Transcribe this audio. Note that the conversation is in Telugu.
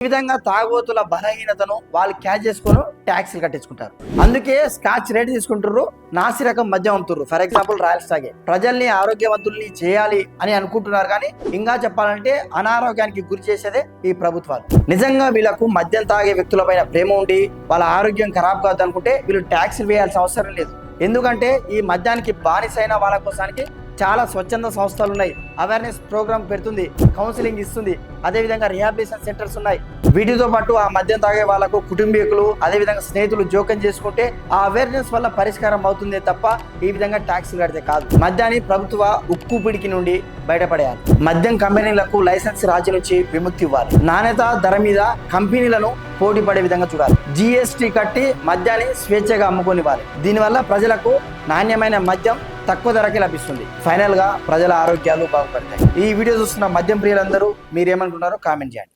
ఈ విధంగా తాగుబోతుల బలహీనతను వాళ్ళు క్యాచ్ చేసుకొని ట్యాక్స్లు కట్టించుకుంటారు. అందుకే స్కాచ్ రేట్ తీసుకుంటారు, నాసి రకం మద్యం అమ్ముతారు. ఫర్ ఎగ్జాంపుల్ రాయల్స్ తాగే ప్రజల్ని ఆరోగ్యవంతుల్ని చేయాలి అని అనుకుంటున్నారు, కానీ ఇంకా చెప్పాలంటే అనారోగ్యానికి గురి చేసేదే ఈ ప్రభుత్వాలు. నిజంగా వీళ్ళకు మద్యం తాగే వ్యక్తులపైన ప్రేమ ఉండి వాళ్ళ ఆరోగ్యం ఖరాబ్ కావద్దు అనుకుంటే వీళ్ళు ట్యాక్స్లు వేయాల్సిన అవసరం లేదు. ఎందుకంటే ఈ మద్యానికి బానిసైన వాళ్ళ కోసానికి చాలా స్వచ్ఛంద సంస్థలు ఉన్నాయి, అవేర్నెస్ ప్రోగ్రామ్ పెడుతుంది, కౌన్సిలింగ్ ఇస్తుంది, అదేవిధంగా రిహాబిలిటేషన్ సెంటర్స్ ఉన్నాయి. వీటితో పాటు ఆ మద్యం తాగే వాళ్ళకు కుటుంబీకులు అదేవిధంగా స్నేహితులు జోక్యం చేసుకుంటే ఆ అవేర్నెస్ వల్ల పరిష్కారం అవుతుందే తప్ప ఈ విధంగా ట్యాక్స్లు కడితే కాదు. మద్యాన్ని ప్రభుత్వ ఉక్కు పిడికి నుండి బయటపడేయాలి. మద్యం కంపెనీలకు లైసెన్స్ రాజు నుంచి విముక్తి ఇవ్వాలి. నాణ్యత ధర మీద కంపెనీలను పోటీ పడే విధంగా చూడాలి. జిఎస్టీ కట్టి మద్యాన్ని స్వేచ్ఛగా అమ్ముకొనివ్వాలి. దీనివల్ల ప్రజలకు నాణ్యమైన మద్యం తక్కువ ధరకే లభిస్తుంది. ఫైనల్ గా ప్రజల ఆరోగ్యాలు బాగుపడతాయి. ఈ వీడియో చూస్తున్న మద్యం ప్రియులందరూ మీరేమనుకుంటారో కామెంట్ చేయండి.